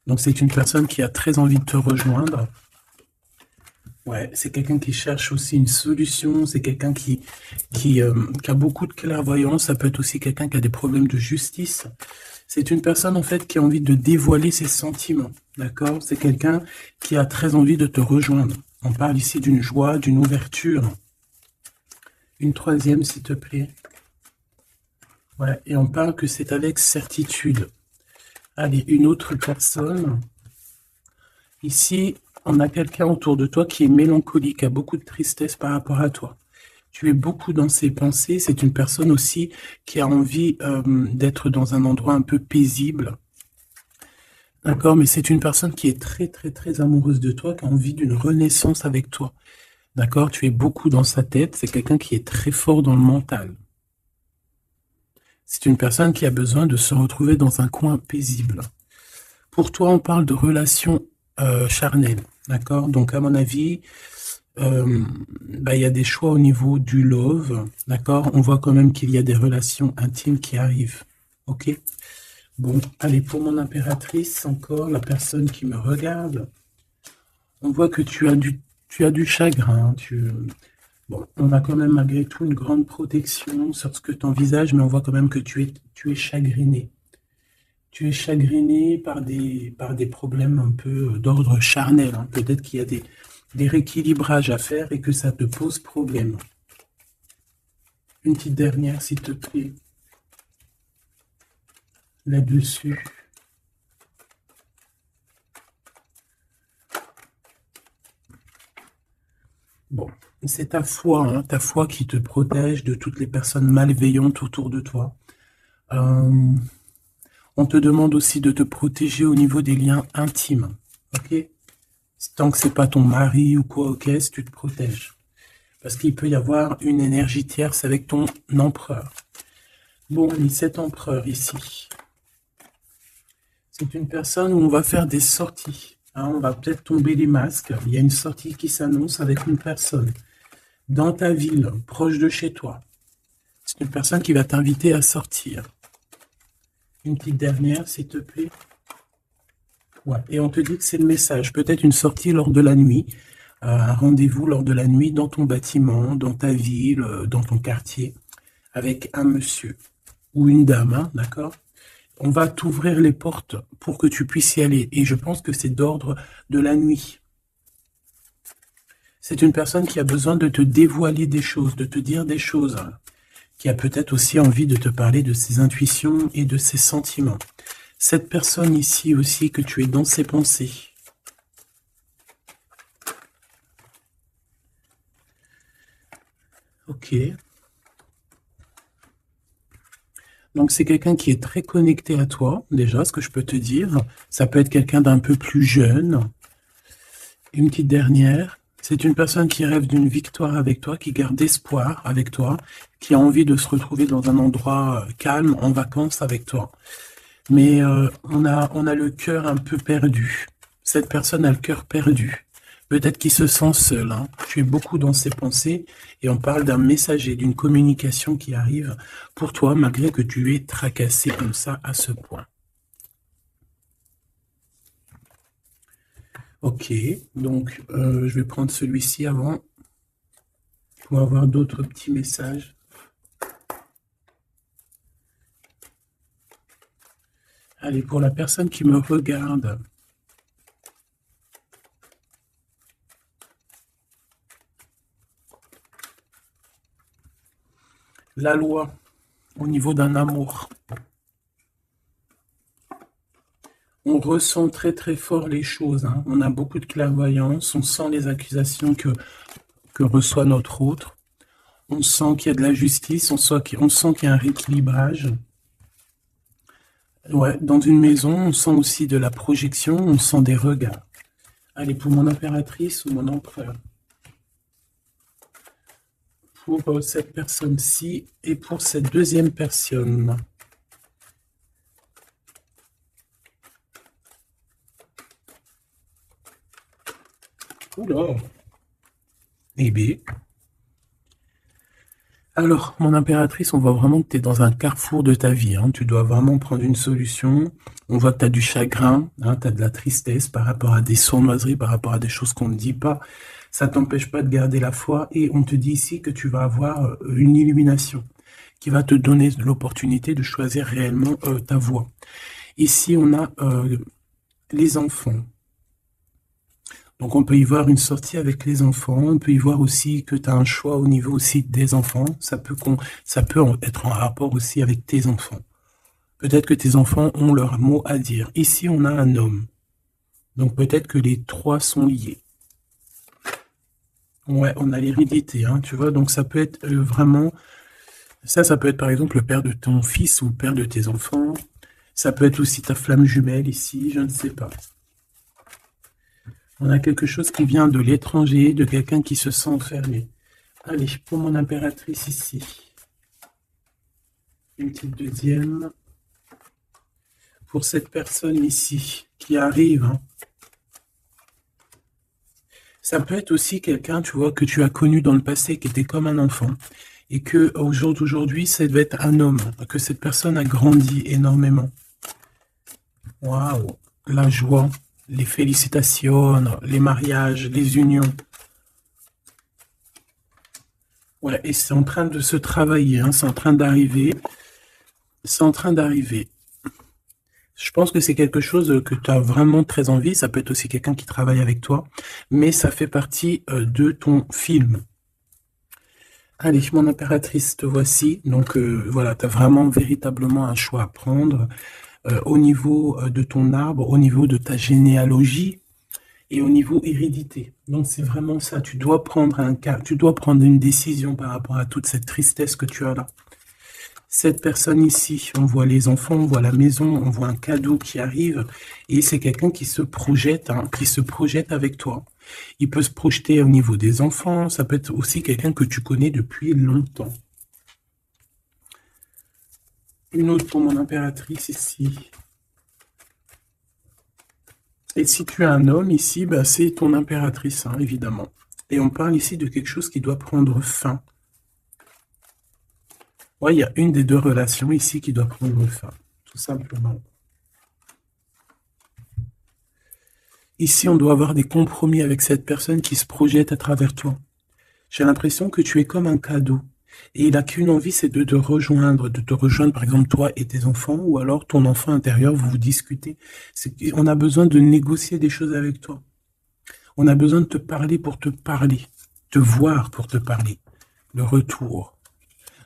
Donc c'est une personne qui a très envie de te rejoindre. Ouais, c'est quelqu'un qui cherche aussi une solution, c'est quelqu'un qui a beaucoup de clairvoyance, ça peut être aussi quelqu'un qui a des problèmes de justice. C'est une personne en fait qui a envie de dévoiler ses sentiments, d'accord? C'est quelqu'un qui a très envie de te rejoindre. On parle ici d'une joie, d'une ouverture. Une troisième, s'il te plaît. Ouais, et on parle que c'est avec certitude. Allez, une autre personne. Ici, on a quelqu'un autour de toi qui est mélancolique, qui a beaucoup de tristesse par rapport à toi. Tu es beaucoup dans ses pensées. C'est une personne aussi qui a envie d'être dans un endroit un peu paisible. D'accord, mais c'est une personne qui est très, très, très amoureuse de toi, qui a envie d'une renaissance avec toi. D'accord, tu es beaucoup dans sa tête. C'est quelqu'un qui est très fort dans le mental. C'est une personne qui a besoin de se retrouver dans un coin paisible. Pour toi, on parle de relations charnelles. D'accord, donc à mon avis, il y a des choix au niveau du love, d'accord? On voit quand même qu'il y a des relations intimes qui arrivent, ok? Bon, allez, pour mon impératrice, encore, la personne qui me regarde, on voit que tu as du chagrin, bon, on a quand même malgré tout une grande protection sur ce que tu envisages, mais on voit quand même que tu es chagriné. Tu es chagriné par des problèmes un peu d'ordre charnel, hein. Peut-être qu'il y a des rééquilibrages à faire et que ça te pose problème. Une petite dernière, s'il te plaît, là-dessus. Bon, c'est ta foi qui te protège de toutes les personnes malveillantes autour de toi. Euh, on te demande aussi de te protéger au niveau des liens intimes, ok? Tant que c'est pas ton mari ou quoi, ok, si tu te protèges. Parce qu'il peut y avoir une énergie tierce avec ton empereur. Bon, cet empereur ici, c'est une personne où on va faire des sorties. Hein, on va peut-être tomber les masques. Il y a une sortie qui s'annonce avec une personne dans ta ville, proche de chez toi. C'est une personne qui va t'inviter à sortir. Une petite dernière, s'il te plaît. Ouais. Et on te dit que c'est le message. Peut-être une sortie lors de la nuit, un rendez-vous lors de la nuit dans ton bâtiment, dans ta ville, dans ton quartier, avec un monsieur ou une dame, hein, d'accord? On va t'ouvrir les portes pour que tu puisses y aller. Et je pense que c'est d'ordre de la nuit. C'est une personne qui a besoin de te dévoiler des choses, de te dire des choses, hein, qui a peut-être aussi envie de te parler de ses intuitions et de ses sentiments. Cette personne ici aussi, que tu es dans ses pensées. Ok. Donc c'est quelqu'un qui est très connecté à toi, déjà, ce que je peux te dire. Ça peut être quelqu'un d'un peu plus jeune. Une petite dernière. C'est une personne qui rêve d'une victoire avec toi, qui garde espoir avec toi, qui a envie de se retrouver dans un endroit calme, en vacances avec toi. Mais on a le cœur un peu perdu. Cette personne a le cœur perdu. Peut-être qu'il se sent seul, hein. Tu es beaucoup dans ses pensées et on parle d'un messager, d'une communication qui arrive pour toi malgré que tu es tracassé comme ça à ce point. Ok, donc je vais prendre celui-ci avant pour avoir d'autres petits messages. Allez, pour la personne qui me regarde, la loi au niveau d'un amour. On ressent très très fort les choses, hein. On a beaucoup de clairvoyance, on sent les accusations que reçoit notre autre. On sent qu'il y a de la justice, on sent qu'il y a un rééquilibrage. Ouais, dans une maison, on sent aussi de la projection, on sent des regards. Allez, pour mon impératrice ou mon empereur. Pour cette personne-ci et pour cette deuxième personne. Oula. Eh bien. Alors, mon impératrice, on voit vraiment que tu es dans un carrefour de ta vie, hein. Tu dois vraiment prendre une solution. On voit que tu as du chagrin, hein, tu as de la tristesse par rapport à des sournoiseries, par rapport à des choses qu'on ne dit pas. Ça t'empêche pas de garder la foi et on te dit ici que tu vas avoir une illumination qui va te donner l'opportunité de choisir réellement ta voie. Ici, on a les enfants. Donc on peut y voir une sortie avec les enfants, on peut y voir aussi que tu as un choix au niveau aussi des enfants, ça peut être en rapport aussi avec tes enfants. Peut-être que tes enfants ont leur mot à dire. Ici on a un homme, donc peut-être que les trois sont liés. Ouais, on a l'hérédité, hein, tu vois, donc ça peut être vraiment, ça peut être par exemple le père de ton fils ou le père de tes enfants, ça peut être aussi ta flamme jumelle ici, je ne sais pas. On a quelque chose qui vient de l'étranger, de quelqu'un qui se sent enfermé. Allez, pour mon impératrice ici. Une petite deuxième. Pour cette personne ici, qui arrive. Hein. Ça peut être aussi quelqu'un, tu vois, que tu as connu dans le passé, qui était comme un enfant. Et que aujourd'hui, ça devait être un homme. Que cette personne a grandi énormément. Waouh, la joie. Les félicitations, les mariages, les unions. Ouais, et c'est en train de se travailler, hein, c'est en train d'arriver. C'est en train d'arriver. Je pense que c'est quelque chose que tu as vraiment très envie. Ça peut être aussi quelqu'un qui travaille avec toi, mais ça fait partie de ton film. Allez, mon impératrice, te voici. Donc voilà, tu as vraiment véritablement un choix à prendre. Au niveau de ton arbre, au niveau de ta généalogie et au niveau hérédité. Donc c'est vraiment ça, tu dois prendre une décision par rapport à toute cette tristesse que tu as là. Cette personne ici, on voit les enfants, on voit la maison, on voit un cadeau qui arrive et c'est quelqu'un qui se projette, hein, avec toi. Il peut se projeter au niveau des enfants, ça peut être aussi quelqu'un que tu connais depuis longtemps. Une autre pour mon impératrice ici. Et si tu as un homme ici, bah, c'est ton impératrice, hein, évidemment. Et on parle ici de quelque chose qui doit prendre fin. Ouais, il y a une des deux relations ici qui doit prendre fin, tout simplement. Ici, on doit avoir des compromis avec cette personne qui se projette à travers toi. J'ai l'impression que tu es comme un cadeau. Et il n'a qu'une envie, c'est de te rejoindre, par exemple toi et tes enfants, ou alors ton enfant intérieur, vous discutez. On a besoin de négocier des choses avec toi. On a besoin de te parler pour te parler, te voir pour te parler, le retour.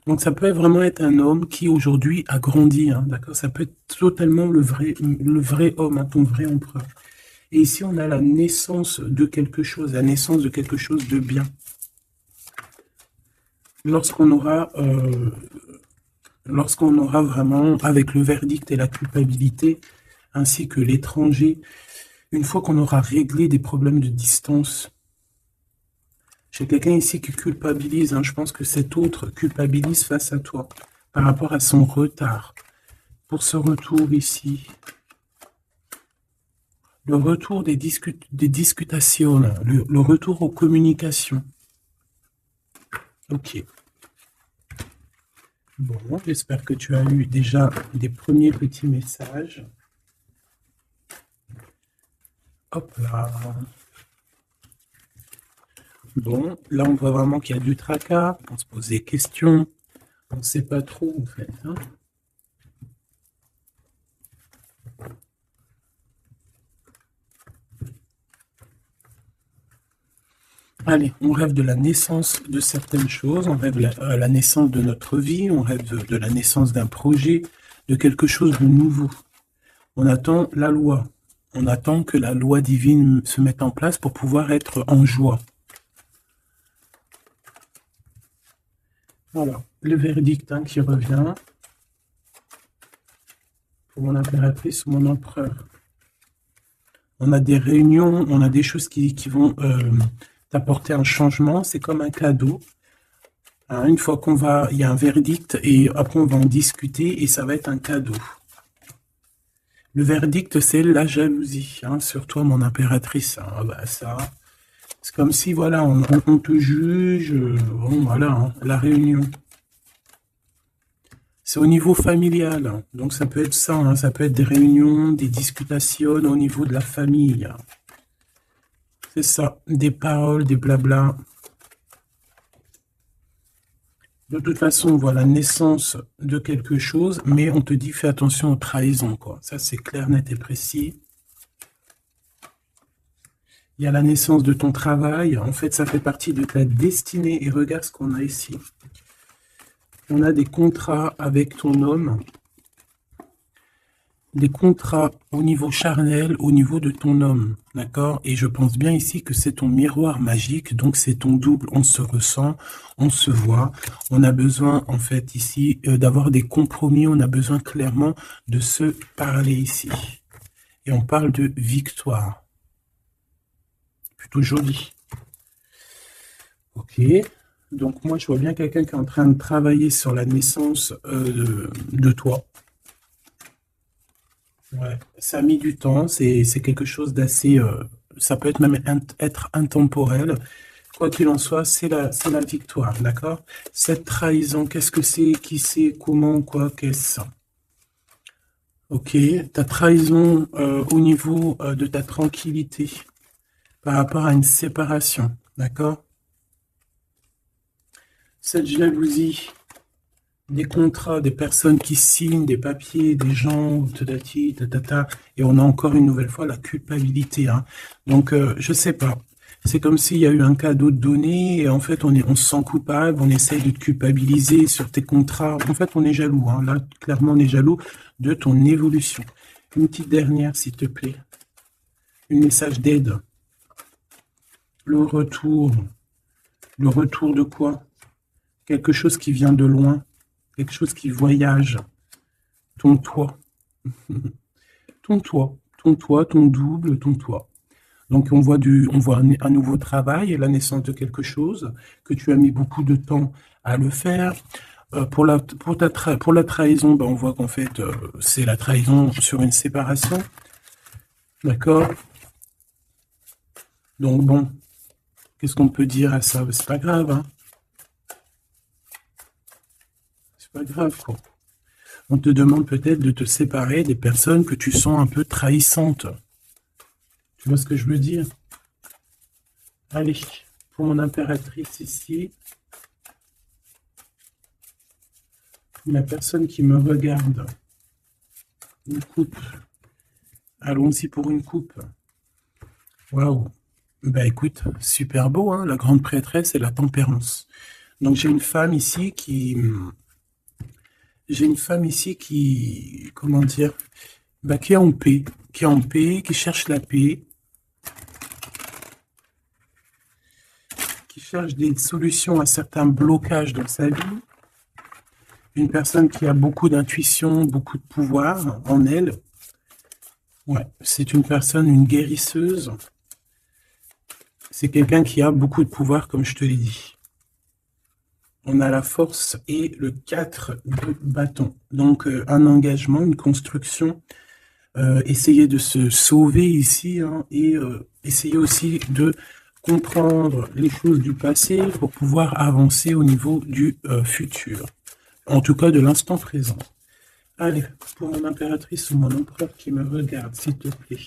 Donc ça peut vraiment être un homme qui aujourd'hui a grandi, hein, d'accord. Ça peut être totalement le vrai homme, hein, ton vrai empereur. Et ici on a la naissance de quelque chose, de bien. Lorsqu'on aura vraiment, avec le verdict et la culpabilité, ainsi que l'étranger, une fois qu'on aura réglé des problèmes de distance, j'ai quelqu'un ici qui culpabilise, hein, je pense que cet autre culpabilise face à toi, par rapport à son retard. Pour ce retour ici, le retour des discutations, le retour aux communications. Ok. Bon, j'espère que tu as eu déjà des premiers petits messages. Hop là. Bon, là on voit vraiment qu'il y a du tracas, on se pose des questions, on ne sait pas trop en fait. Hein. Allez, on rêve de la naissance de certaines choses, on rêve de la naissance de notre vie, on rêve de la naissance d'un projet, de quelque chose de nouveau. On attend la loi, on attend que la loi divine se mette en place pour pouvoir être en joie. Voilà, le verdict hein, qui revient pour mon impératrice ou mon empereur. On a des réunions, on a des choses qui vont t'apporter un changement, c'est comme un cadeau. Hein, une fois il y a un verdict et après on va en discuter et ça va être un cadeau. Le verdict, c'est la jalousie, hein, sur toi, mon impératrice. Hein, bah, ça, c'est comme si, voilà, on te juge, bon, voilà, hein, la réunion. C'est au niveau familial. Donc ça peut être ça, hein, ça peut être des réunions, des discutations au niveau de la famille. C'est ça, des paroles, des blabla. De toute façon, on voit la naissance de quelque chose, mais on te dit fais attention aux trahisons, quoi. Ça, c'est clair, net et précis. Il y a la naissance de ton travail. En fait, ça fait partie de ta destinée. Et regarde ce qu'on a ici. On a des contrats avec ton homme. Des contrats au niveau charnel, au niveau de ton homme, d'accord? Et je pense bien ici que c'est ton miroir magique, donc c'est ton double, on se ressent, on se voit. On a besoin, en fait, ici, d'avoir des compromis, on a besoin clairement de se parler ici. Et on parle de victoire. Plutôt joli. Ok, donc moi je vois bien quelqu'un qui est en train de travailler sur la naissance de toi. Ouais, ça a mis du temps, c'est quelque chose d'assez... ça peut être même être intemporel. Quoi qu'il en soit, c'est la victoire, d'accord? Cette trahison, qu'est-ce que c'est? Qui c'est? Comment? Quoi? Qu'est-ce? Ok, ta trahison au niveau de ta tranquillité par rapport à une séparation, d'accord? Cette jalousie, des contrats, des personnes qui signent, des papiers, des gens, tatati, tatata, et on a encore une nouvelle fois la culpabilité. Hein. Donc, je sais pas. C'est comme s'il y a eu un cadeau de donné, et en fait, on se sent coupable, on essaye de te culpabiliser sur tes contrats. En fait, on est jaloux. Hein. Là, clairement, on est jaloux de ton évolution. Une petite dernière, s'il te plaît. Un message d'aide. Le retour. Le retour de quoi? Quelque chose qui vient de loin. Quelque chose qui voyage. Ton toit. Ton toit. Ton toit, ton double, ton toit. Donc on voit un nouveau travail, la naissance de quelque chose, que tu as mis beaucoup de temps à le faire. Pour la trahison, ben, on voit qu'en fait, c'est la trahison sur une séparation. D'accord? Donc bon, qu'est-ce qu'on peut dire à ça? C'est pas grave, hein? C'est pas grave, quoi. On te demande peut-être de te séparer des personnes que tu sens un peu trahissantes. Tu vois ce que je veux dire? Allez, pour mon impératrice ici, la personne qui me regarde, une coupe. Allons-y pour une coupe. Waouh. Bah écoute, super beau, hein, la grande prêtresse et la tempérance. Donc j'ai une femme ici qui... comment dire, bah, qui est en paix, qui cherche la paix, qui cherche des solutions à certains blocages dans sa vie. Une personne qui a beaucoup d'intuition, beaucoup de pouvoir en elle. Ouais, c'est une personne, une guérisseuse. C'est quelqu'un qui a beaucoup de pouvoir, comme je te l'ai dit. On a la force et le 4 de bâton. Donc, un engagement, une construction. Essayer de se sauver ici, hein, et essayer aussi de comprendre les choses du passé pour pouvoir avancer au niveau du futur. En tout cas, de l'instant présent. Allez, pour mon impératrice ou mon empereur qui me regarde, s'il te plaît.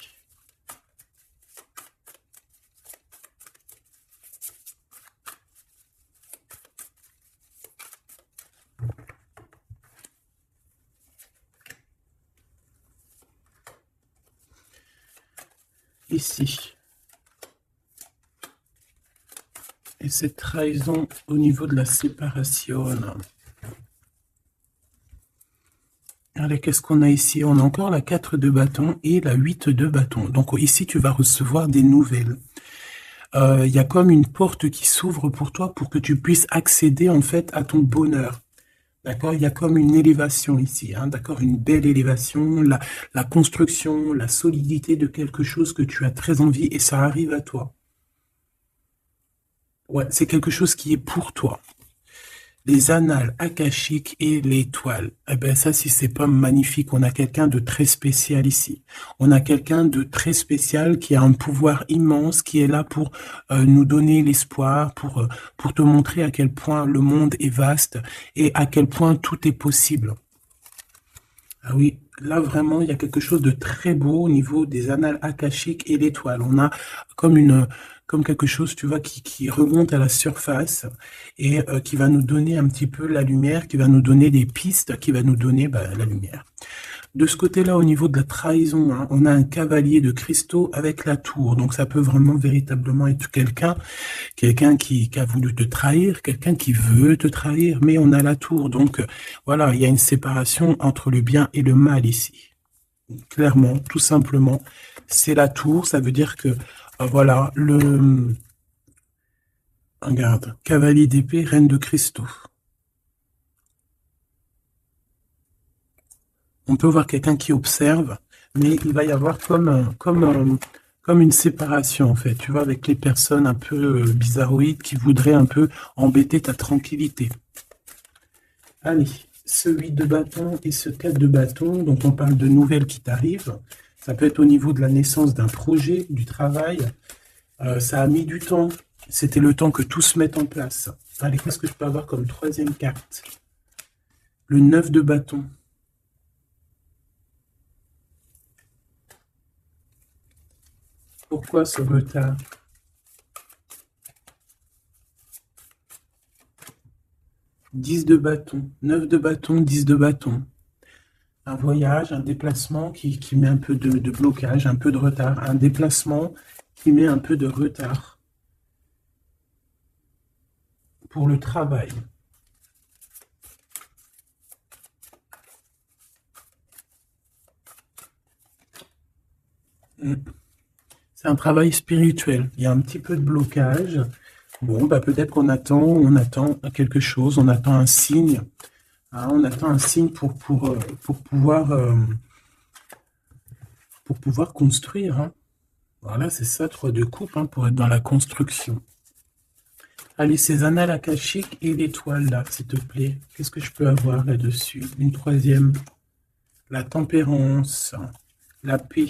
Ici. Et cette trahison au niveau de la séparation. Allez, qu'est-ce qu'on a ici? On a encore la 4 de bâton et la 8 de bâton. Donc ici, tu vas recevoir des nouvelles. Il y a comme une porte qui s'ouvre pour toi pour que tu puisses accéder en fait à ton bonheur. D'accord? Il y a comme une élévation ici, hein, d'accord? Une belle élévation, la construction, la solidité de quelque chose que tu as très envie et ça arrive à toi. Ouais, c'est quelque chose qui est pour toi. Les annales akashiques et l'étoile. Eh ben ça, si c'est pas magnifique, on a quelqu'un de très spécial ici. On a quelqu'un de très spécial qui a un pouvoir immense, qui est là pour nous donner l'espoir, pour te montrer à quel point le monde est vaste et à quel point tout est possible. Ah oui, là vraiment, il y a quelque chose de très beau au niveau des annales akashiques et l'étoile. On a comme comme quelque chose, tu vois, qui remonte à la surface et qui va nous donner un petit peu la lumière, qui va nous donner des pistes, qui va nous donner la lumière. De ce côté-là, au niveau de la trahison, hein, on a un cavalier de cristaux avec la tour. Donc ça peut vraiment véritablement être quelqu'un qui a voulu te trahir, quelqu'un qui veut te trahir, mais on a la tour. Donc voilà, il y a une séparation entre le bien et le mal ici. Clairement, tout simplement, c'est la tour. Ça veut dire que voilà, regarde, cavalier d'épée, reine de cristaux. On peut voir quelqu'un qui observe, mais il va y avoir comme une séparation, en fait, tu vois, avec les personnes un peu bizarroïdes qui voudraient un peu embêter ta tranquillité. Allez, ce 8 de bâton et ce 4 de bâton, donc on parle de nouvelles qui t'arrivent. Ça peut être au niveau de la naissance d'un projet, du travail. Ça a mis du temps. C'était le temps que tout se mette en place. Allez, qu'est-ce que je peux avoir comme troisième carte? Le 9 de bâton. Pourquoi ce retard? 10 de bâton, 9 de bâton, 10 de bâton. Un voyage, un déplacement qui met un peu de blocage, un peu de retard. Un déplacement qui met un peu de retard pour le travail. C'est un travail spirituel. Il y a un petit peu de blocage. Bon, peut-être qu'on attend, on attend quelque chose, on attend un signe. Hein, on attend un signe pour pouvoir construire. Hein. Voilà, c'est ça, 3 de coupe, hein, pour être dans la construction. Allez, ces annales akashiques et l'étoile, là, s'il te plaît. Qu'est-ce que je peux avoir là-dessus? Une troisième. La tempérance, la paix.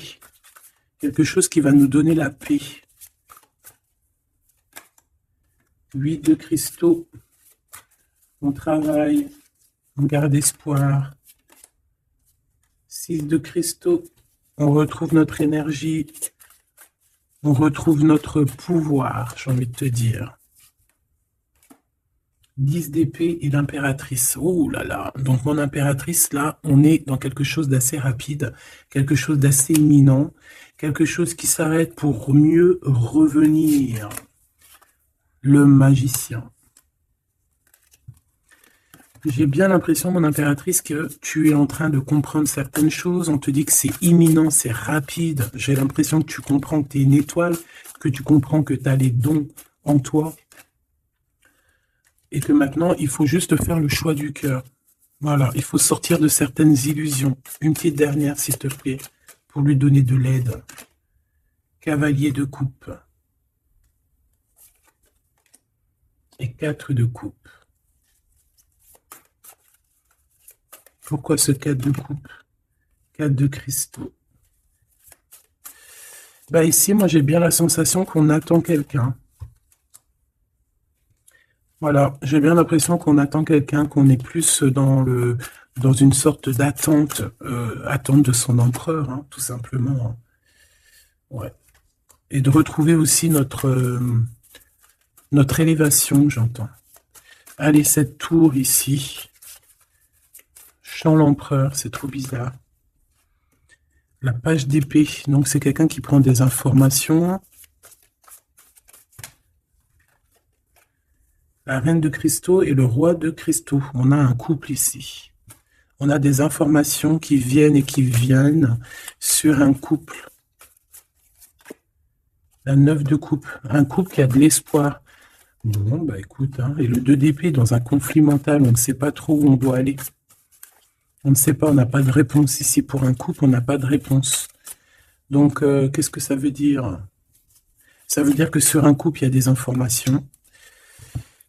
Quelque chose qui va nous donner la paix. 8 de cristaux. On travaille. On garde espoir. 6 de cristaux. On retrouve notre énergie. On retrouve notre pouvoir, j'ai envie de te dire. 10 d'épée et l'impératrice. Oh là là. Donc mon impératrice, là, on est dans quelque chose d'assez rapide, quelque chose d'assez imminent, quelque chose qui s'arrête pour mieux revenir. Le magicien. J'ai bien l'impression, mon impératrice, que tu es en train de comprendre certaines choses. On te dit que c'est imminent, c'est rapide. J'ai l'impression que tu comprends que tu es une étoile, que tu comprends que tu as les dons en toi. Et que maintenant, il faut juste faire le choix du cœur. Voilà, il faut sortir de certaines illusions. Une petite dernière, s'il te plaît, pour lui donner de l'aide. Cavalier de coupe. Et 4 de coupe. Pourquoi ce 4 de coupe? 4 de cristaux. Ici, moi, j'ai bien la sensation qu'on attend quelqu'un. Voilà, j'ai bien l'impression qu'on attend quelqu'un, qu'on est plus dans une sorte d'attente, attente de son empereur, hein, tout simplement. Hein. Ouais. Et de retrouver aussi notre élévation, j'entends. Allez, cette tour ici. Chant l'empereur, c'est trop bizarre. La page d'épée, donc c'est quelqu'un qui prend des informations. La reine de cristaux et le roi de cristaux. On a un couple ici. On a des informations qui viennent et qui viennent sur un couple. La 9 de coupe. Un couple qui a de l'espoir. Bon, écoute, hein, et le 2 d'épée dans un conflit mental, on ne sait pas trop où on doit aller. On ne sait pas, on n'a pas de réponse ici. Pour un couple, on n'a pas de réponse. Donc, qu'est-ce que ça veut dire? Ça veut dire que sur un couple, il y a des informations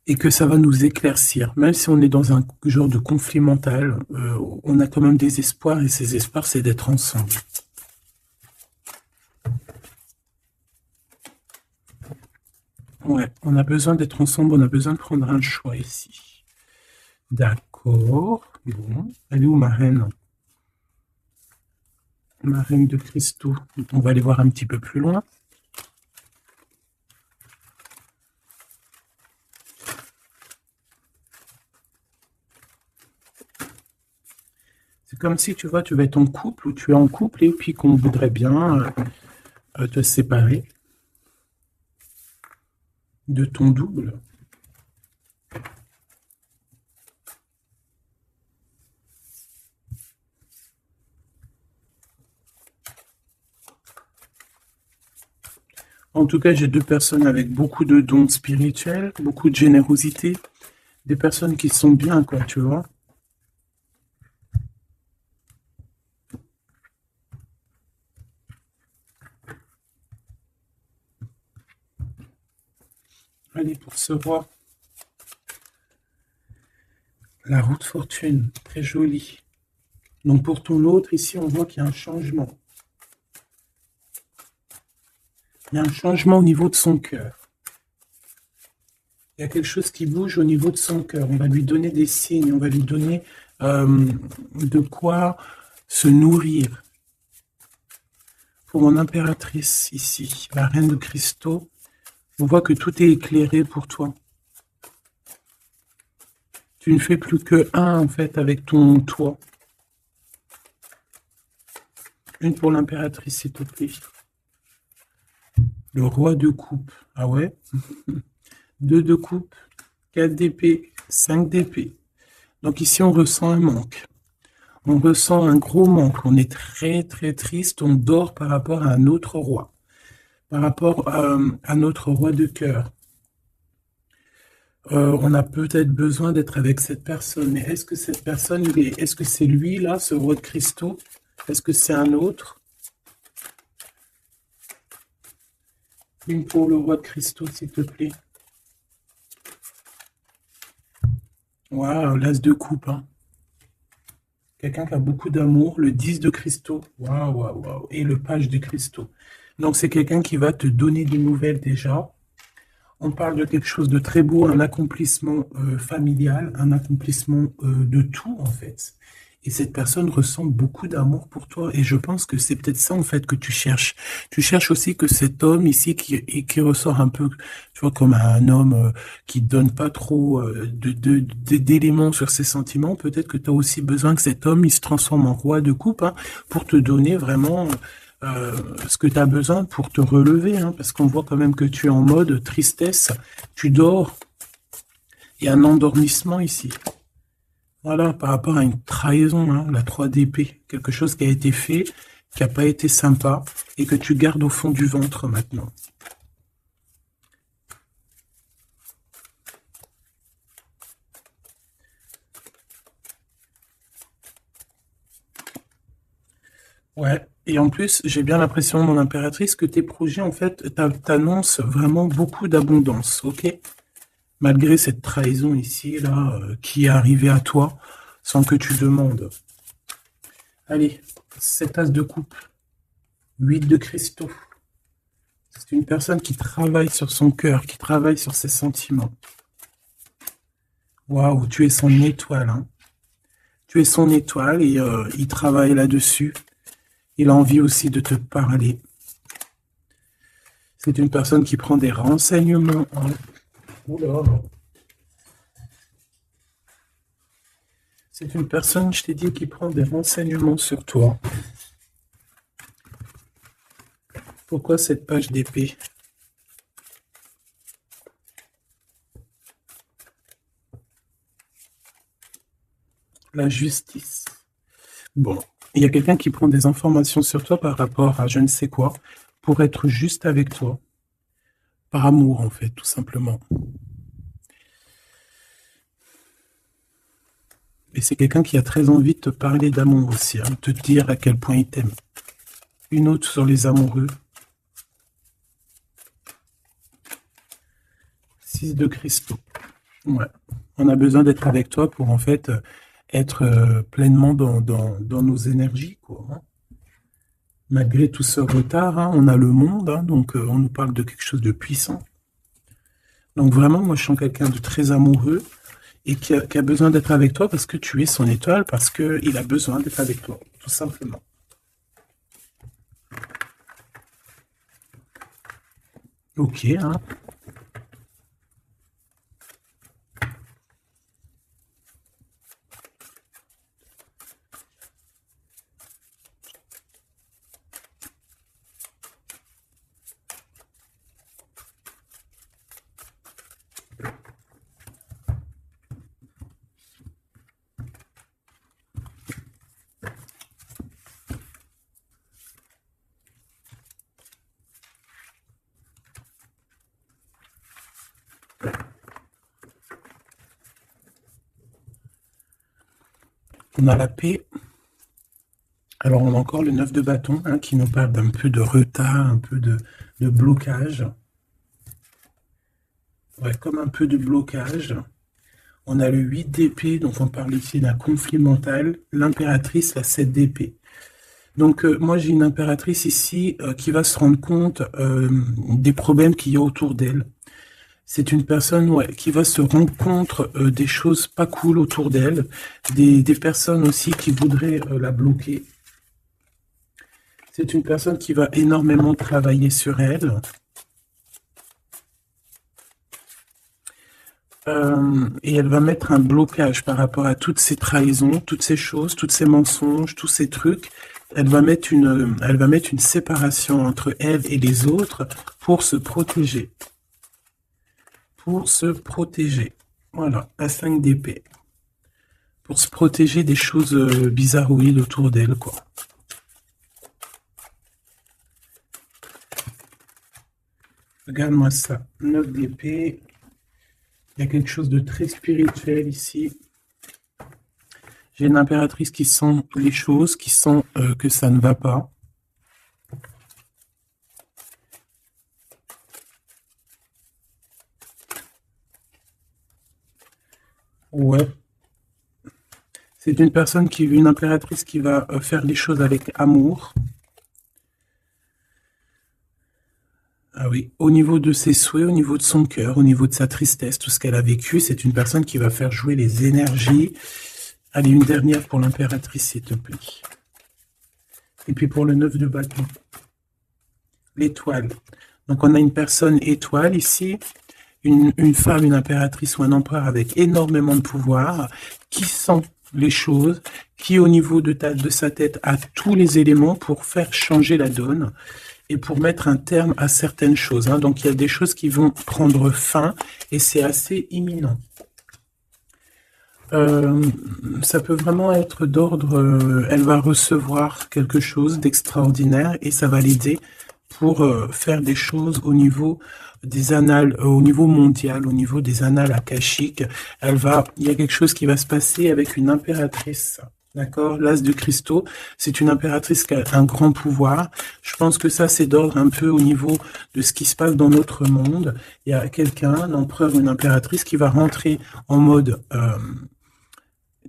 et que ça va nous éclaircir. Même si on est dans un genre de conflit mental, on a quand même des espoirs et ces espoirs, c'est d'être ensemble. Ouais, on a besoin d'être ensemble, on a besoin de prendre un choix ici. D'accord. Bon, elle est où ma reine? Ma reine de cristaux. On va aller voir un petit peu plus loin. C'est comme si, tu vois, tu vas être en couple ou tu es en couple et puis qu'on voudrait bien te séparer de ton double. En tout cas, j'ai deux personnes avec beaucoup de dons spirituels, beaucoup de générosité, des personnes qui sont bien, quoi, tu vois. Allez, pour ce roi, la roue de fortune, très jolie. Donc pour ton autre, ici, on voit qu'il y a un changement. Il y a un changement au niveau de son cœur. Il y a quelque chose qui bouge au niveau de son cœur. On va lui donner des signes, on va lui donner de quoi se nourrir. Pour mon impératrice ici, la reine de cristaux, on voit que tout est éclairé pour toi. Tu ne fais plus que un, en fait, avec ton toit. Une pour l'impératrice, s'il te plaît. Le roi de coupe. Ah ouais? 2 de coupe, 4 d'épée, 5 d'épée. Donc ici, on ressent un manque. On ressent un gros manque. On est très, très triste. On dort par rapport à un autre roi. Par rapport à notre roi de cœur. On a peut-être besoin d'être avec cette personne. Mais est-ce que cette personne, est-ce que c'est lui, là, ce roi de cristaux? Est-ce que c'est un autre? Une pour le roi de cristaux, s'il te plaît. Waouh, l'as de coupe. Hein. Quelqu'un qui a beaucoup d'amour. Le 10 de cristaux. Waouh, waouh, waouh. Et le page de cristaux. Donc, c'est quelqu'un qui va te donner des nouvelles déjà. On parle de quelque chose de très beau, un accomplissement familial, un accomplissement de tout, en fait. Et cette personne ressent beaucoup d'amour pour toi. Et je pense que c'est peut-être ça, en fait, que tu cherches. Tu cherches aussi que cet homme ici, qui ressort un peu, tu vois, comme un homme qui donne pas trop d'éléments sur ses sentiments. Peut-être que tu as aussi besoin que cet homme, il se transforme en roi de coupe, hein, pour te donner vraiment ce que tu as besoin pour te relever, hein, parce qu'on voit quand même que tu es en mode tristesse. Tu dors. Il y a un endormissement ici. Voilà, par rapport à une trahison, hein, la 3 d'épée, quelque chose qui a été fait, qui n'a pas été sympa, et que tu gardes au fond du ventre maintenant. Ouais, et en plus, j'ai bien l'impression, mon impératrice, que tes projets, en fait, t'annoncent vraiment beaucoup d'abondance, ok? Malgré cette trahison ici, là, qui est arrivée à toi, sans que tu demandes. Allez, 7 as de coupe, 8 de cristaux. C'est une personne qui travaille sur son cœur, qui travaille sur ses sentiments. Waouh, tu es son étoile, hein. Tu es son étoile et il travaille là-dessus. Il a envie aussi de te parler. C'est une personne qui prend des renseignements. Hein. Oula. C'est une personne, je t'ai dit, qui prend des renseignements sur toi. Pourquoi cette page d'épée? La justice. Bon, il y a quelqu'un qui prend des informations sur toi par rapport à je ne sais quoi, pour être juste avec toi. Par amour, en fait, tout simplement. Et c'est quelqu'un qui a très envie de te parler d'amour aussi, hein, de te dire à quel point il t'aime. Une autre sur les amoureux. 6 de cristaux. Ouais. On a besoin d'être avec toi pour en fait être pleinement dans nos énergies, quoi. Hein. Malgré tout ce retard, hein, on a le monde, hein, donc on nous parle de quelque chose de puissant. Donc vraiment, moi je sens quelqu'un de très amoureux et qui a besoin d'être avec toi parce que tu es son étoile, parce qu'il a besoin d'être avec toi, tout simplement. Ok, hein. On a la paix. Alors, on a encore le 9 de bâton, hein, qui nous parle d'un peu de retard, un peu de blocage. Ouais, comme un peu de blocage. On a le 8 d'épée, donc on parle ici d'un conflit mental. L'impératrice, la 7 d'épée. Donc, moi, j'ai une impératrice ici qui va se rendre compte des problèmes qu'il y a autour d'elle. C'est une personne qui va se rendre compte des choses pas cool autour d'elle, des personnes aussi qui voudraient la bloquer. C'est une personne qui va énormément travailler sur elle. Et elle va mettre un blocage par rapport à toutes ces trahisons, toutes ces choses, tous ces mensonges, tous ces trucs. Elle va mettre une séparation entre elle et les autres pour se protéger. Pour se protéger. Voilà, la 5 d'épée. Pour se protéger des choses bizarroïdes autour d'elle, quoi. Regarde-moi ça. 9 d'épée. Il y a quelque chose de très spirituel ici. J'ai une impératrice qui sent les choses, qui sent que ça ne va pas. Ouais. C'est une impératrice qui va faire les choses avec amour. Ah oui, au niveau de ses souhaits, au niveau de son cœur, au niveau de sa tristesse, tout ce qu'elle a vécu, c'est une personne qui va faire jouer les énergies. Allez, une dernière pour l'impératrice, s'il te plaît. Et puis pour le 9 de bâton. L'étoile. Donc on a une personne étoile ici, une femme, une impératrice ou un empereur avec énormément de pouvoir, qui sent les choses, qui au niveau de sa tête a tous les éléments pour faire changer la donne et pour mettre un terme à certaines choses. Hein. Donc il y a des choses qui vont prendre fin et c'est assez imminent. Ça peut vraiment être d'ordre, elle va recevoir quelque chose d'extraordinaire et ça va l'aider pour faire des choses au niveau des annales, au niveau mondial, au niveau des annales akashiques. Il y a quelque chose qui va se passer avec une impératrice. D'accord? L'as de cristaux, c'est une impératrice qui a un grand pouvoir. Je pense que ça, c'est d'ordre un peu au niveau de ce qui se passe dans notre monde. Il y a quelqu'un, un empereur ou une impératrice, qui va rentrer en mode...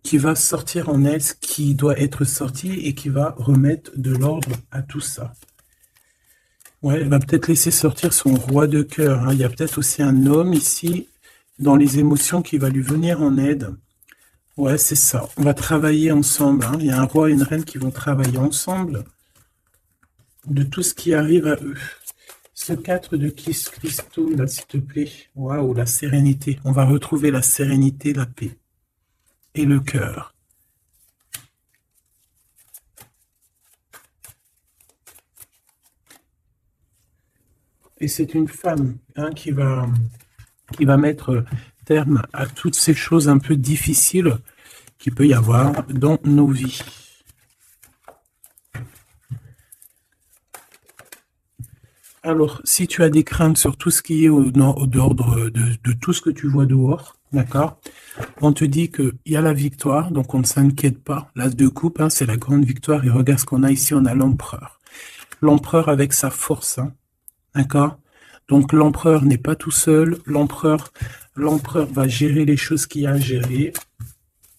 qui va sortir en elle ce qui doit être sorti et qui va remettre de l'ordre à tout ça. Ouais, elle va peut-être laisser sortir son roi de cœur. Hein. Il y a peut-être aussi un homme ici, dans les émotions, qui va lui venir en aide. Ouais, c'est ça. On va travailler ensemble. Hein. Il y a un roi et une reine qui vont travailler ensemble de tout ce qui arrive à eux. Ce 4 de cristaux, là, s'il te plaît. Waouh, la sérénité. On va retrouver la sérénité, la paix et le cœur. Et c'est une femme hein, qui va mettre terme à toutes ces choses un peu difficiles qu'il peut y avoir dans nos vies. Alors, si tu as des craintes sur tout ce qui est d'ordre de tout ce que tu vois dehors, d'accord, on te dit qu'il y a la victoire, donc on ne s'inquiète pas. L'as de coupe, hein, c'est la grande victoire. Et regarde ce qu'on a ici, on a l'empereur. L'empereur avec sa force, hein, d'accord. Donc l'empereur n'est pas tout seul. L'empereur va gérer les choses qu'il y a à gérer.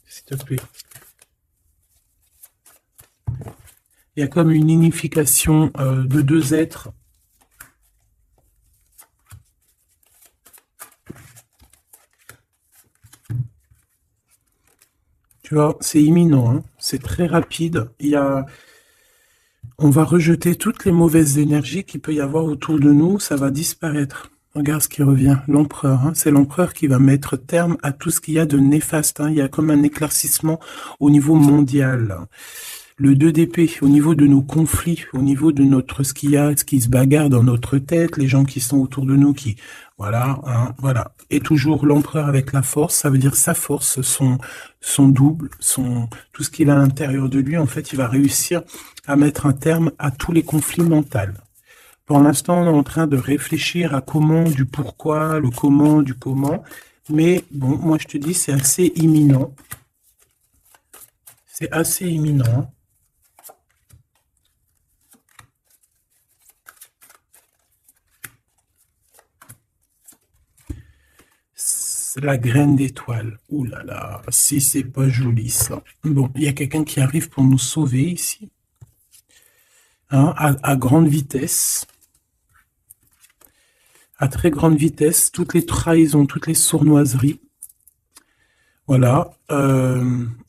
S'il te plaît. Il y a comme une unification de deux êtres. Tu vois, c'est imminent, hein, c'est très rapide. On va rejeter toutes les mauvaises énergies qu'il peut y avoir autour de nous, ça va disparaître. Regarde ce qui revient, l'empereur. Hein, c'est l'empereur qui va mettre terme à tout ce qu'il y a de néfaste. Hein. Il y a comme un éclaircissement au niveau mondial. Le 2 d'épée, au niveau de nos conflits, au niveau de notre ce qu'il y a, ce qui se bagarre dans notre tête, les gens qui sont autour de nous, qui voilà, hein, voilà. Et toujours l'empereur avec la force, ça veut dire sa force, son double, tout ce qu'il a à l'intérieur de lui. En fait, il va réussir à mettre un terme à tous les conflits mentaux. Pour l'instant, on est en train de réfléchir à comment, du pourquoi, le comment, du comment. Mais bon, moi je te dis, c'est assez imminent. C'est assez imminent. La graine d'étoile. Ouh là là, si c'est pas joli ça. Bon, il y a quelqu'un qui arrive pour nous sauver ici. Hein, à grande vitesse. À très grande vitesse, toutes les trahisons, toutes les sournoiseries. Voilà.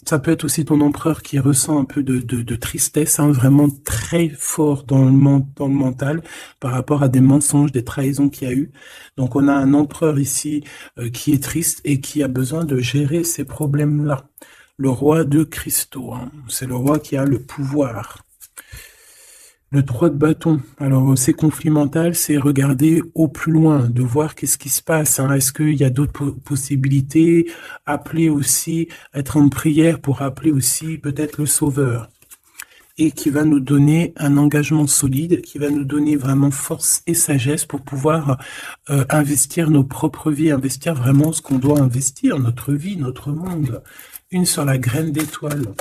Ça peut être aussi ton empereur qui ressent un peu de tristesse, hein, vraiment très fort dans le mental par rapport à des mensonges, des trahisons qu'il y a eu. Donc on a un empereur ici qui est triste et qui a besoin de gérer ces problèmes-là. Le roi de cristaux, hein, c'est le roi qui a le pouvoir. Le 3 de bâton. Alors, ces conflits mentaux, c'est regarder au plus loin, de voir qu'est-ce qui se passe. Hein. Est-ce qu'il y a d'autres possibilités? Appeler aussi, être en prière pour appeler aussi peut-être le Sauveur. Et qui va nous donner un engagement solide, qui va nous donner vraiment force et sagesse pour pouvoir investir nos propres vies, investir vraiment ce qu'on doit investir, notre vie, notre monde. Une sur la graine d'étoile.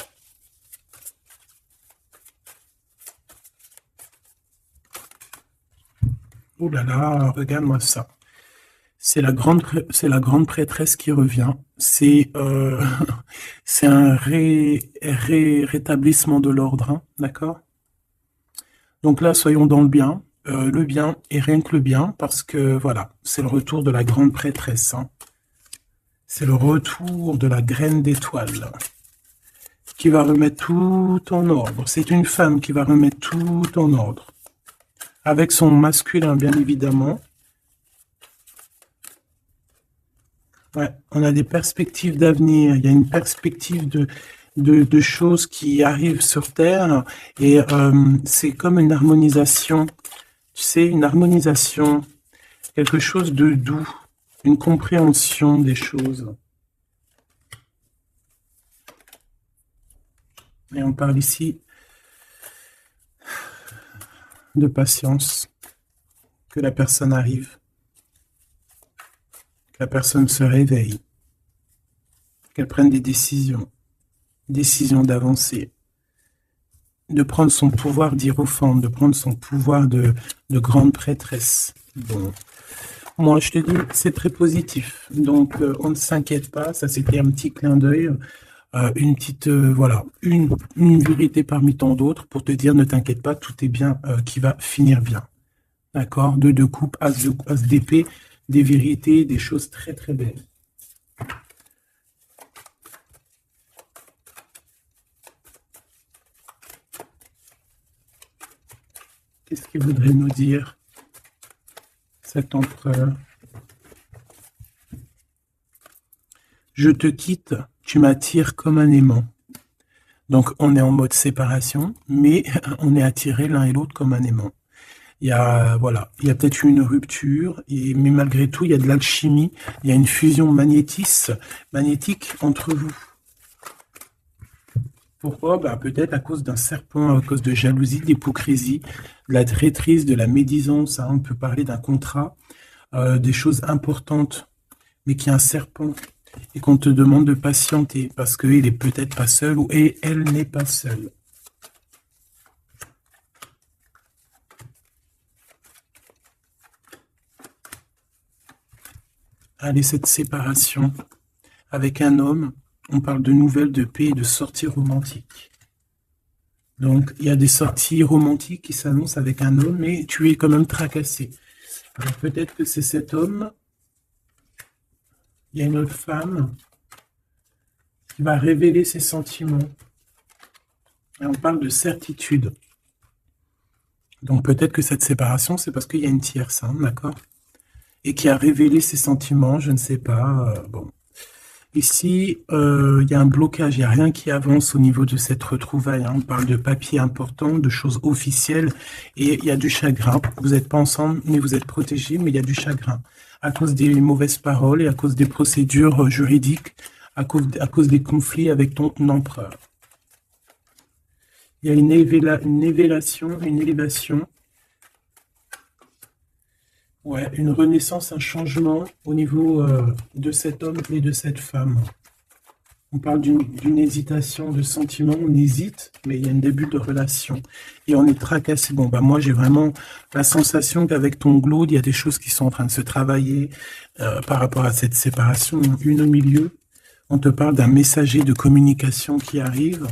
Oh là là, regarde-moi ça. C'est la grande prêtresse qui revient. C'est c'est un rétablissement de l'ordre, hein, d'accord? Donc là, soyons dans le bien et rien que le bien, parce que voilà, c'est le retour de la grande prêtresse. Hein. C'est le retour de la graine d'étoile qui va remettre tout en ordre. C'est une femme qui va remettre tout en ordre. Avec son masculin, bien évidemment. Ouais, on a des perspectives d'avenir. Il y a une perspective de choses qui arrivent sur Terre. Et c'est comme une harmonisation. Tu sais, une harmonisation. Quelque chose de doux. Une compréhension des choses. Et on parle ici de patience, que la personne arrive, que la personne se réveille, qu'elle prenne des décisions d'avancer, de prendre son pouvoir d'hiérophante, de prendre son pouvoir de grande prêtresse. Bon, moi je te dis, c'est très positif, donc on ne s'inquiète pas, ça c'était un petit clin d'œil. Une petite, voilà, une vérité parmi tant d'autres pour te dire, ne t'inquiète pas, tout est bien, qui va finir bien. D'accord? Deux de coupe, as d'épée, des vérités, des choses très très belles. Qu'est-ce qu'il voudrait nous dire, cet empereur? Je te quitte, tu m'attires comme un aimant. Donc, on est en mode séparation, mais on est attirés l'un et l'autre comme un aimant. Il y a, voilà, il y a peut-être eu une rupture, mais malgré tout, il y a de l'alchimie, il y a une fusion magnétique entre vous. Pourquoi? Bah, peut-être à cause d'un serpent, à cause de jalousie, d'hypocrisie, de la traîtrise, de la médisance. Hein, on peut parler d'un contrat, des choses importantes, mais qu'il y a un serpent et qu'on te demande de patienter parce qu'il est peut-être pas seul et elle n'est pas seule. Allez, cette séparation avec un homme, on parle de nouvelles, de paix et de sorties romantiques. Donc, il y a des sorties romantiques qui s'annoncent avec un homme, mais tu es quand même tracassé. Alors, peut-être que c'est cet homme. Il y a une autre femme qui va révéler ses sentiments. Et on parle de certitude. Donc peut-être que cette séparation, c'est parce qu'il y a une tierce, hein, d'accord? Et qui a révélé ses sentiments, je ne sais pas. Bon. Ici, il y a un blocage, il n'y a rien qui avance au niveau de cette retrouvaille, hein. On parle de papiers importants, de choses officielles, et il y a du chagrin. Vous n'êtes pas ensemble, mais vous êtes protégés, mais il y a du chagrin. À cause des mauvaises paroles et à cause des procédures juridiques, à cause des conflits avec ton empereur. Il y a une élévation, ouais, une renaissance, un changement au niveau de cet homme et de cette femme. On parle d'une hésitation de sentiment, on hésite, mais il y a un début de relation. Et on est tracassé. Bon, bah moi, j'ai vraiment la sensation qu'avec ton glaude, il y a des choses qui sont en train de se travailler par rapport à cette séparation. Une au milieu, on te parle d'un messager de communication qui arrive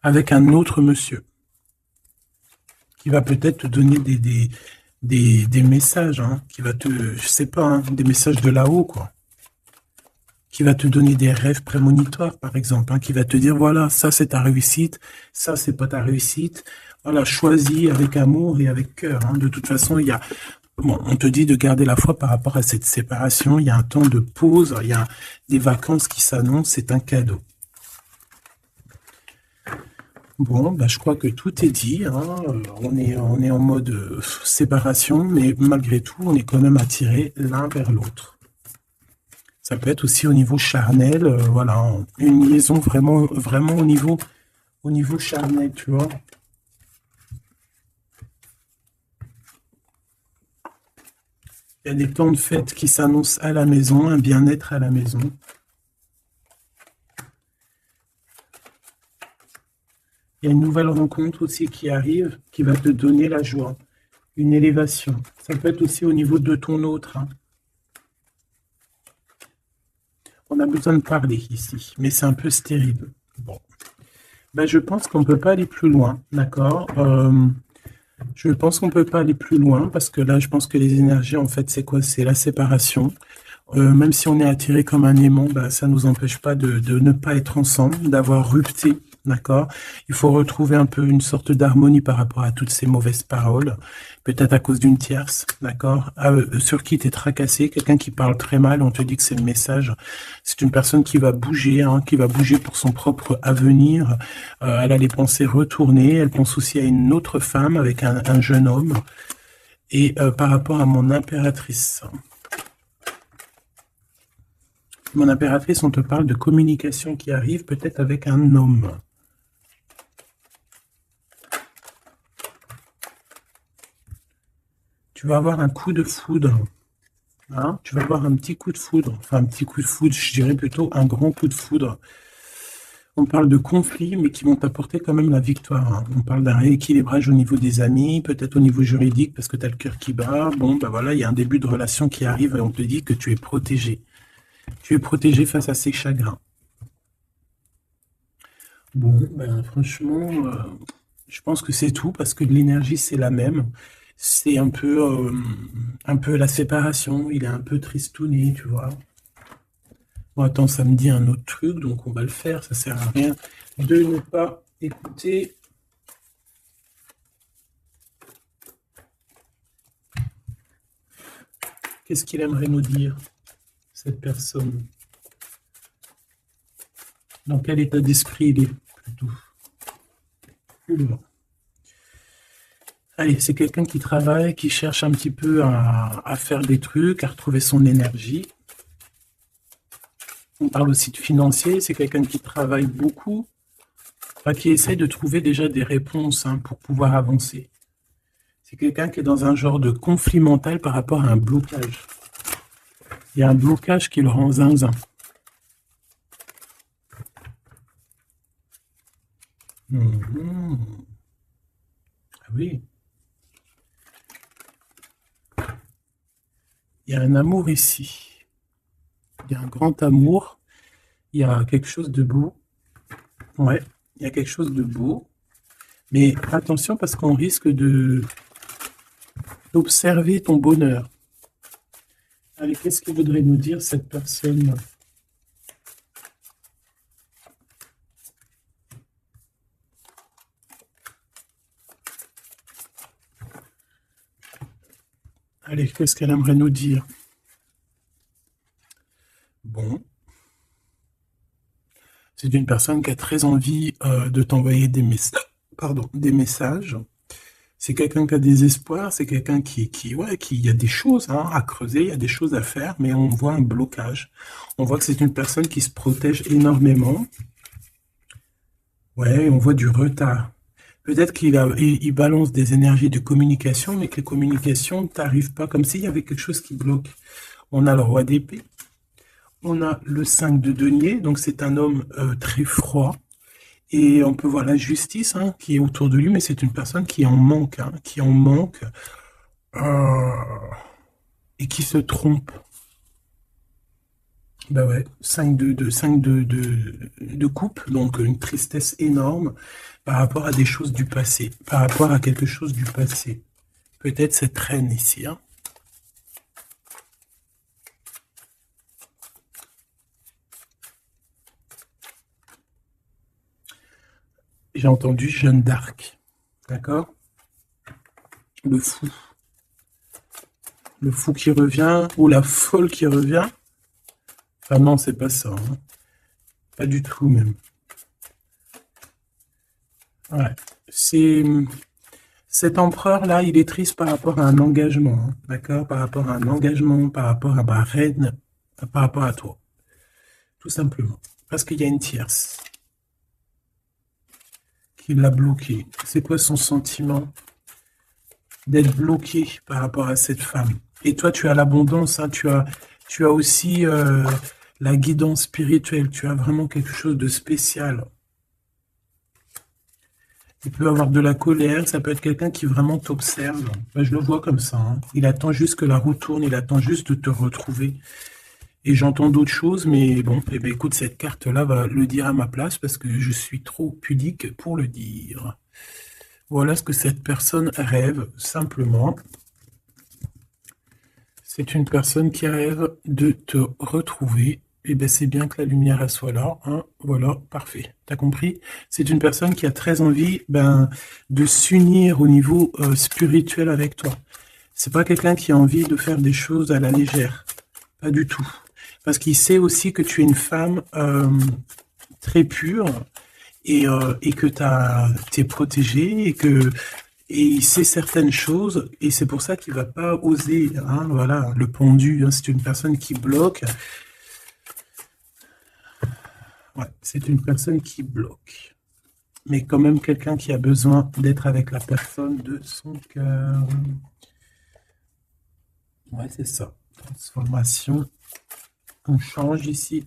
avec un autre monsieur qui va peut-être te donner des messages, hein, qui va te, je sais pas, hein, des messages de là-haut, quoi. Qui va te donner des rêves prémonitoires, par exemple, hein, qui va te dire, voilà, ça c'est ta réussite, ça c'est pas ta réussite. Voilà, choisis avec amour et avec cœur, hein. De toute façon, il y a, bon, on te dit de garder la foi par rapport à cette séparation. Il y a un temps de pause, il y a des vacances qui s'annoncent, c'est un cadeau. Bon, bah, je crois que tout est dit, hein. On est en mode séparation, mais malgré tout, on est quand même attirés l'un vers l'autre. Ça peut être aussi au niveau charnel, voilà, une liaison vraiment, vraiment au niveau charnel, tu vois. Il y a des temps de fête qui s'annoncent à la maison, un bien-être à la maison. Il y a une nouvelle rencontre aussi qui arrive, qui va te donner la joie, une élévation. Ça peut être aussi au niveau de ton autre, hein. On a besoin de parler ici, mais c'est un peu stérile. Bon. Ben, je pense qu'on ne peut pas aller plus loin, d'accord? Je pense qu'on ne peut pas aller plus loin parce que là, je pense que les énergies, en fait, c'est quoi? C'est la séparation. Même si on est attiré comme un aimant, bah, ça ne nous empêche pas de ne pas être ensemble, d'avoir rupté, d'accord? Il faut retrouver un peu une sorte d'harmonie par rapport à toutes ces mauvaises paroles, peut-être à cause d'une tierce, d'accord? Sur qui tu es tracassé, quelqu'un qui parle très mal, on te dit que c'est le message. C'est une personne qui va bouger, hein, qui va bouger pour son propre avenir. Elle a les pensées retournées, elle pense aussi à une autre femme avec un jeune homme. Et par rapport à mon impératrice, mon impératrice, on te parle de communication qui arrive peut-être avec un homme. Tu vas avoir un coup de foudre. Hein, tu vas avoir un petit coup de foudre. Enfin, un petit coup de foudre, je dirais plutôt un grand coup de foudre. On parle de conflits, mais qui vont t'apporter quand même la victoire, hein. On parle d'un rééquilibrage au niveau des amis, peut-être au niveau juridique, parce que tu as le cœur qui bat. Bon, ben voilà, il y a un début de relation qui arrive et on te dit que tu es protégé. Tu es protégé face à ces chagrins. Bon, ben franchement, je pense que c'est tout parce que l'énergie, c'est la même. C'est un peu la séparation. Il est un peu tristouné, tu vois. Bon, attends, ça me dit un autre truc, donc on va le faire. Ça sert à rien de ne pas écouter. Qu'est-ce qu'il aimerait nous dire, cette personne? Dans quel état d'esprit il est, plutôt? Oula. Allez, c'est quelqu'un qui travaille, qui cherche un petit peu à faire des trucs, à retrouver son énergie. On parle aussi de financier, c'est quelqu'un qui travaille beaucoup, enfin, qui essaie de trouver déjà des réponses, hein, pour pouvoir avancer. C'est quelqu'un qui est dans un genre de conflit mental par rapport à un blocage. Il y a un blocage qui le rend zinzin. Mhm. Ah oui. Il y a un amour ici. Il y a un grand amour. Il y a quelque chose de beau. Ouais, il y a quelque chose de beau. Mais attention parce qu'on risque d'observer ton bonheur. Allez, qu'est-ce que voudrait nous dire cette personne? Allez, qu'est-ce qu'elle aimerait nous dire? Bon, c'est une personne qui a très envie de t'envoyer des messages. Pardon, des messages. C'est quelqu'un qui a des espoirs, c'est quelqu'un ouais, qui, il y a des choses hein, à creuser, il y a des choses à faire, mais on voit un blocage. On voit que c'est une personne qui se protège énormément. Ouais, on voit du retard. Peut-être il balance des énergies de communication, mais que les communications t'arrivent pas, comme s'il y avait quelque chose qui bloque. On a le roi d'épée, on a le 5 de denier, donc c'est un homme très froid. Et on peut voir la justice hein, qui est autour de lui, mais c'est une personne qui en manque, hein, qui en manque euh, et qui se trompe. Bah ouais, 5 de coupe, donc une tristesse énorme par rapport à des choses du passé, par rapport à quelque chose du passé. Peut-être cette reine ici. Hein. J'ai entendu Jeanne d'Arc, d'accord? Le fou. Le fou qui revient, ou la folle qui revient. Ah non, c'est pas ça. Hein. Pas du tout même. Ouais. C'est cet empereur-là, il est triste par rapport à un engagement, hein, d'accord? Par rapport à un engagement, par rapport à ma reine, par rapport à toi, tout simplement. Parce qu'il y a une tierce qui l'a bloqué. C'est quoi son sentiment d'être bloqué par rapport à cette femme? Et toi, tu as l'abondance, hein, tu as aussi la guidance spirituelle, tu as vraiment quelque chose de spécial. Il peut avoir de la colère, ça peut être quelqu'un qui vraiment t'observe. Ben, je le vois comme ça. Hein. Il attend juste que la roue tourne, il attend juste de te retrouver. Et j'entends d'autres choses, mais bon, eh ben, écoute, cette carte-là va le dire à ma place parce que je suis trop pudique pour le dire. Voilà ce que cette personne rêve, simplement. C'est une personne qui rêve de te retrouver. Et ben c'est bien que la lumière elle soit là. Hein. Voilà, parfait. T'as compris? C'est une personne qui a très envie de s'unir au niveau spirituel avec toi. C'est pas quelqu'un qui a envie de faire des choses à la légère. Pas du tout. Parce qu'il sait aussi que tu es une femme très pure et que tu es protégée et il sait certaines choses et c'est pour ça qu'il va pas oser. Hein, voilà, le pendu, hein, c'est une personne qui bloque. Ouais, c'est une personne qui bloque. Mais quand même quelqu'un qui a besoin d'être avec la personne de son cœur. Ouais, c'est ça. Transformation. On change ici.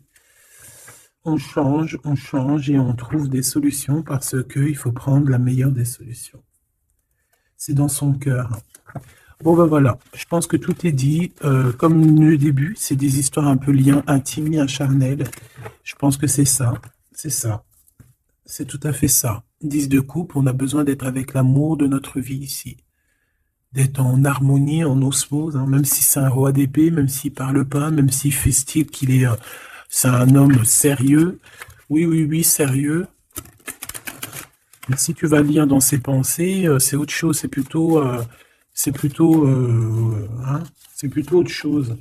On change et on trouve des solutions parce qu'il faut prendre la meilleure des solutions. C'est dans son cœur. Bon ben voilà, je pense que tout est dit. Comme le début, c'est des histoires un peu liens intimes, liens charnels. Je pense que c'est ça. C'est ça. C'est tout à fait ça. 10 de coupe, on a besoin d'être avec l'amour de notre vie ici. D'être en harmonie, en osmose, hein, même si c'est un roi d'épée, même s'il parle pas, même s'il fait style qu'il est... c'est un homme sérieux. Oui, oui, oui, sérieux. Mais si tu vas lire dans ses pensées, c'est autre chose. C'est plutôt, hein, c'est plutôt autre chose.